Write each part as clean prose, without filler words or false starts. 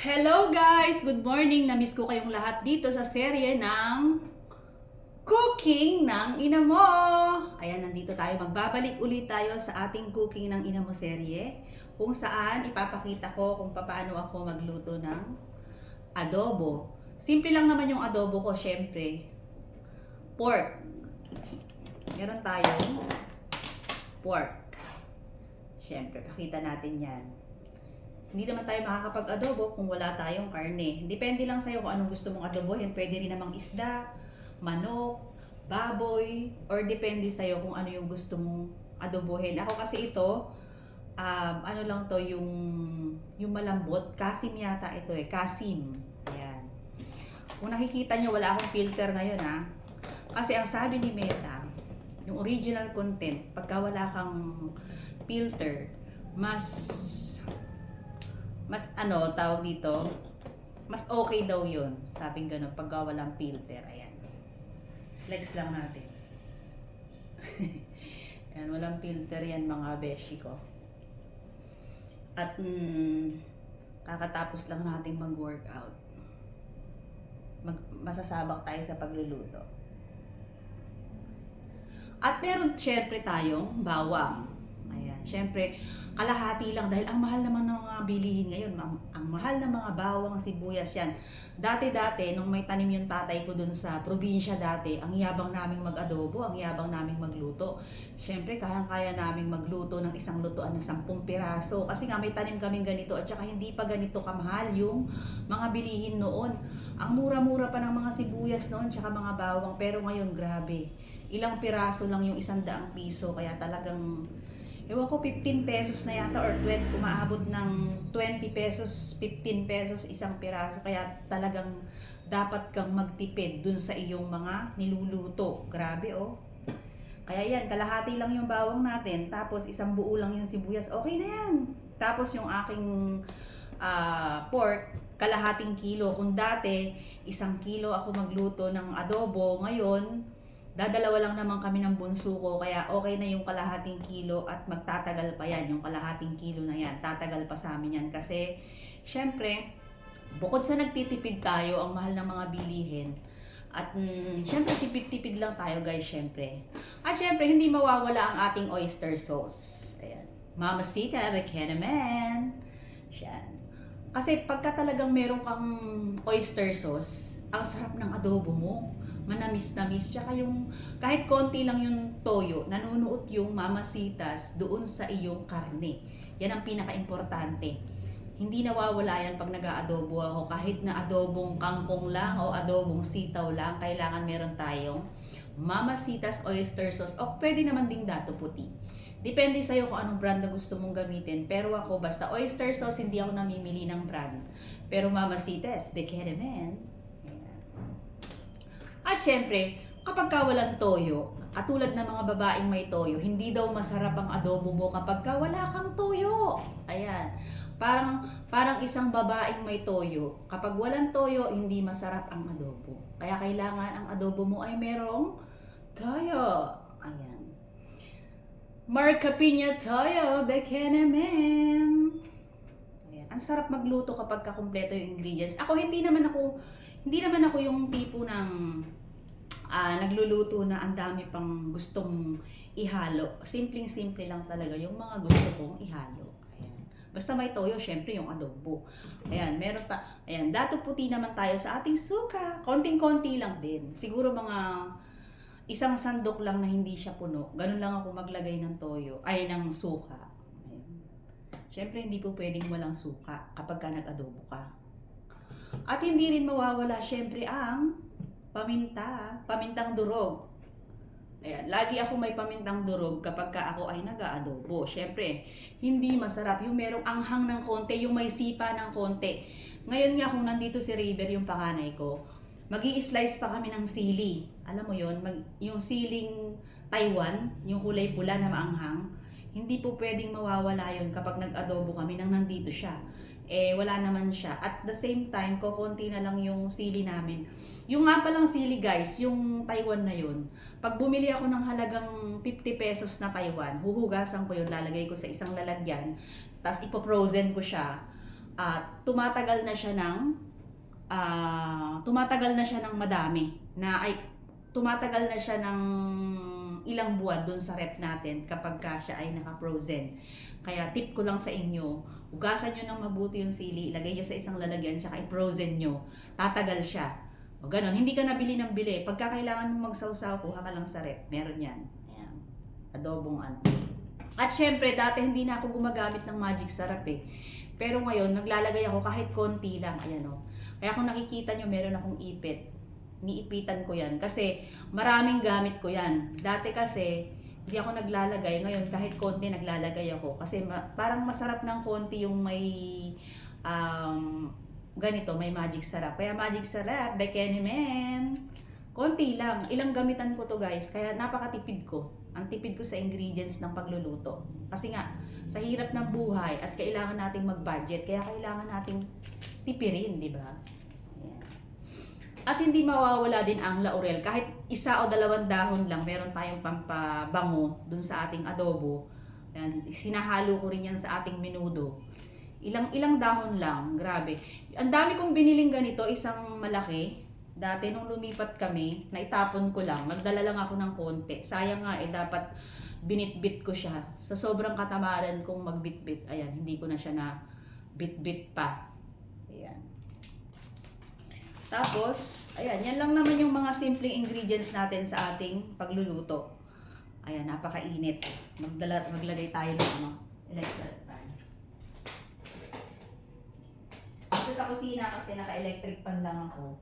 Hello guys! Good morning! Namiss ko kayong lahat dito sa serye ng Cooking ng Ina Mo! Ayan, nandito tayo. Magbabalik ulit tayo sa ating Cooking ng Ina Mo serye kung saan ipapakita ko kung paano ako magluto ng adobo. Simple lang naman yung adobo ko, syempre. Pork. Meron tayong pork. Syempre, pakita natin yan. Hindi naman tayo makakapag-adobo kung wala tayong karne. Depende lang sa'yo kung anong gusto mong adobohin. Pwede rin namang isda, manok, baboy, or depende sa'yo kung ano yung gusto mong adobohin. Ako kasi ito, ano lang to, yung malambot. Kasim yata ito eh. Kasim. Ayan. Kung nakikita nyo, wala akong filter ngayon ha. Kasi ang sabi ni Meta, yung original content, pagka wala kang filter, mas ano, tawag dito, mas okay daw yun. Sabing gano'n, pagka walang filter. Ayan. Flex lang natin. Ayan, walang filter yan mga beshi ko. At kakatapos lang nating mag-workout. Masasabak tayo sa pagluluto. At meron syempre tayong bawang. Ayan, syempre kalahati lang dahil ang mahal naman ng mga bilihin ngayon. Ang mahal ng mga bawang, sibuyas yan. Dati-dati, nung may tanim yung tatay ko dun sa probinsya dati, ang yabang naming mag-adobo, ang yabang naming magluto. Syempre, kayang-kaya naming magluto ng isang lutuan na 10 piraso. Kasi nga may tanim kaming ganito at saka hindi pa ganito kamahal yung mga bilihin noon. Ang mura-mura pa ng mga sibuyas noon, tsaka mga bawang. Pero ngayon, grabe. Ilang piraso lang yung 100 piso. Kaya talagang ewan ko, 15 pesos na yata or 20, umaabot ng 20 pesos, 15 pesos isang piraso. Kaya talagang dapat kang magtipid dun sa iyong mga niluluto. Grabe oh. Kaya yan, kalahati lang yung bawang natin, tapos isang buo lang yung sibuyas. Okay na yan. Tapos yung aking pork, kalahating kilo. Kung dati, 1 kilo ako magluto ng adobo, ngayon, dadalawa lang naman kami ng bunso ko, kaya okay na yung kalahating kilo at magtatagal pa yan. Yung kalahating kilo na yan, tatagal pa sa amin yan. Kasi, syempre, bukod sa nagtitipid tayo, ang mahal ng mga bilihin. At syempre, tipid-tipid lang tayo guys, syempre. At syempre, hindi mawawala ang ating oyster sauce. Ayan. Mamacita, Bekenaman. Yan. Kasi pagka talagang meron kang oyster sauce, ang sarap ng adobo mo. Manamis-namis. Tsaka yung kahit konti lang yung toyo, nanunuot yung mamasitas doon sa iyong karne. Yan ang pinaka-importante. Hindi nawawala yan pag nag-aadobo ako. Kahit na adobong kangkong lang o adobong sitaw lang, kailangan meron tayong mamasitas oyster sauce. O pwede naman ding dato puti. Depende sa'yo kung anong brand na gusto mong gamitin. Pero ako, basta oyster sauce, hindi ako namimili ng brand. Pero mamasitas, Bekenaman. At syempre, kapag walang toyo, katulad ng mga babaeng may toyo, hindi daw masarap ang adobo mo kapag wala kang toyo. Ayan. Parang isang babaeng may toyo. Kapag walang toyo, hindi masarap ang adobo. Kaya kailangan ang adobo mo ay merong toyo. Ayan. Marca Piña toyo, Bekenaman. Ayan. Ang sarap magluto kapag kumpleto yung ingredients. Ako hindi naman ako yung tipo ng nagluluto na ang dami pang gustong ihalo. Simpleng-simple lang talaga yung mga gusto kong ihalo. Ayan. Basta may toyo, syempre yung adobo. Ayan, meron pa. Ayan, dato puti naman tayo sa ating suka. Konting-konti lang din. Siguro mga 1 sandok lang na hindi siya puno. Ganun lang ako maglagay ng toyo, ay ng suka. Ayan. Syempre hindi po pwedeng walang suka kapag nag-adobo ka. At hindi rin mawawala syempre ang pamintang durog. Ayan, lagi ako may pamintang durog kapag ako ay nag-aadobo. Syempre, hindi masarap yung merong anghang ng konti, yung may sipa ng konti. Ngayon nga kung nandito si River, yung panganay ko, magi-slice pa kami ng sili. Alam mo yon, yung siling Taiwan, yung kulay pula na maanghang, hindi po pwedeng mawawala yon kapag nag-adobo kami nang nandito siya. Wala naman siya. At the same time, kukunti na lang yung sili namin. Yung nga palang sili guys, yung Taiwan na yun, pag bumili ako ng halagang 50 pesos na Taiwan, huhugasan ko yun, lalagay ko sa isang lalagyan, tapos ipo-frozen ko siya. tumatagal na siya ng madami na ay tumatagal na siya ng ilang buwan dun sa rep natin kapag siya ay naka-frozen. Kaya tip ko lang sa inyo, hugasan nyo ng mabuti yung sili, ilagay nyo sa isang lalagyan, tsaka i-frozen nyo. Tatagal siya. O ganon, hindi ka nabili ng bili. Pagka kailangan mong magsawsaw, kuha ka lang sa rep. Meron yan. Ayan. Adobong ano. At syempre, dati hindi na ako gumagamit ng magic sarap eh. Pero ngayon, naglalagay ako kahit konti lang. Ayan o. Kaya kung nakikita nyo, meron akong ipit. Niipitan ko yan. Kasi maraming gamit ko yan. Dati kasi, hindi ako naglalagay. Ngayon, kahit konti naglalagay ako. Kasi parang masarap ng konti yung may ganito, may magic sarap. Kaya magic sarap, Bekeni Men. Konti lang. Ilang gamitan ko to guys. Kaya napakatipid ko. Ang tipid ko sa ingredients ng pagluluto. Kasi nga, sa hirap ng buhay at kailangan nating mag-budget. Kaya kailangan nating tipirin, di ba? Ayan. At hindi mawawala din ang laurel. Kahit isa o dalawang dahon lang, meron tayong pampabango dun sa ating adobo. Ayan, sinahalo ko rin yan sa ating menudo. Ilang dahon lang, grabe. Ang dami kong biniling ganito, isang malaki. Dati nung lumipat kami, naitapon ko lang. Nagdala lang ako ng konti. Sayang nga dapat binitbit ko siya. Sa sobrang katamaran kong magbitbit, ayan, hindi ko na siya na bitbit pa. Ayan. Tapos, ayan, yan lang naman yung mga simpleng ingredients natin sa ating pagluluto. Ayan, napakainit. Maglagay tayo ng electric pan. Dito sa kusina kasi naka-electric pan lang ako.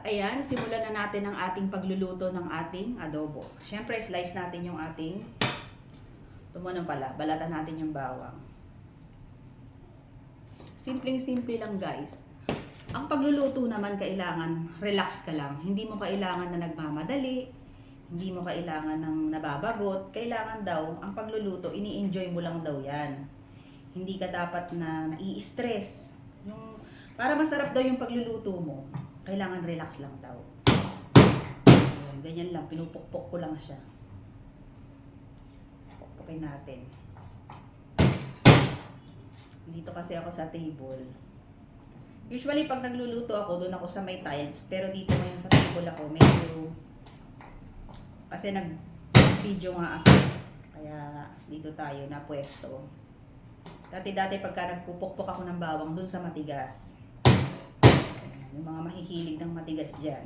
Ayan, simulan na natin ang ating pagluluto ng ating adobo. Siyempre, slice natin yung ating, balatan natin yung bawang. Simpleng-simple lang guys. Ang pagluluto naman kailangan relax ka lang. Hindi mo kailangan na nagmamadali, hindi mo kailangan ng nababagot. Kailangan daw, ang pagluluto, ini-enjoy mo lang daw yan. Hindi ka dapat na nai-stress. Para masarap daw yung pagluluto mo, kailangan relax lang daw. Ayan, ganyan lang, pinupukpok ko lang siya. Pukpukin natin. Dito kasi ako sa table. Usually pag nagluluto ako, doon ako sa may tiles. Pero dito ngayon sa table ako, medyo kasi nag-video nga ako. Kaya dito tayo na pwesto. Dati pagka nagpupukpok ako ng bawang doon sa matigas. Yung mga mahihilig ng matigas dyan.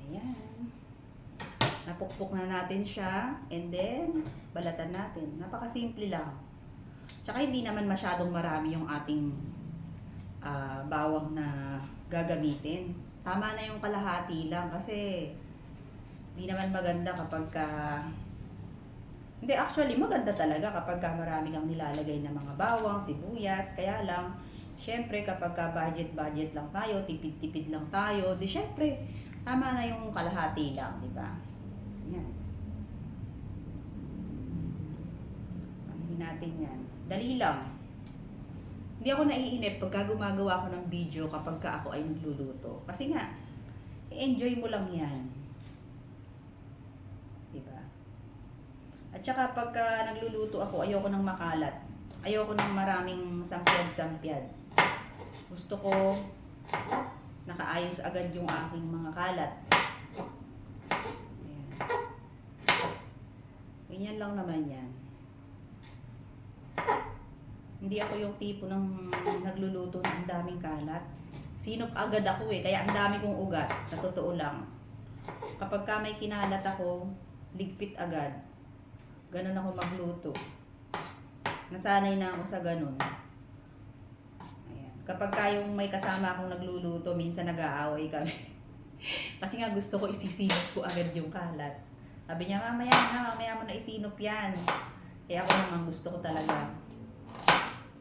Ayan. Napukpok na natin siya. And then, balatan natin. Napakasimple lang. Tsaka hindi naman masyadong marami yung ating bawang na gagamitin. Tama na yung kalahati lang. Kasi, hindi naman maganda kapag hindi, actually, maganda talaga kapag marami kang nilalagay na mga bawang, sibuyas. Kaya lang, syempre, kapag budget lang tayo, tipid-tipid lang tayo, di syempre, tama na yung kalahati lang, di ba? Yan. Panahin natin yan. Dali lang. Hindi ako naiinip pagka gumagawa ako ng video kapag ako ay nagluluto. Kasi nga, i-enjoy mo lang yan. Di ba? At saka pagka nagluluto ako, ayoko nang makalat. Ayoko nang maraming sampyad-sampyad. Gusto ko nakaayos agad yung aking mga kalat. Ayan. Ganyan lang naman yan. Hindi ako yung tipo ng nagluluto na ang daming kalat. Sinop agad ako kaya ang dami kong ugat. Sa totoo lang. Kapag may kinalat ako, ligpit agad. Ganun ako magluto. Nasanay na ako sa ganun. Kapag yung may kasama akong nagluluto, minsan nag-aaway kami. Kasi nga gusto ko isisinop ko agad yung kalat. Sabi niya, mamaya mo na isinop yan. Kaya ako naman gusto ko talaga.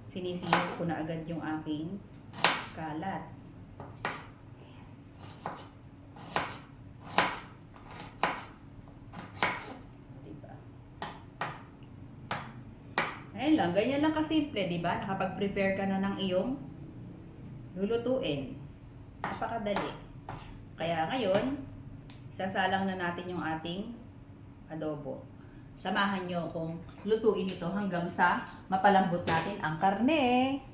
Sinisinop ko na agad yung aking kalat. Diba? Ayan lang, ganyan lang kasimple, di ba? Nakapag-prepare ka na ng iyong lulutuin. Napakadali. Kaya ngayon, sasalang na natin yung ating adobo. Samahan nyo akong lutuin ito hanggang sa mapalambot natin ang karne.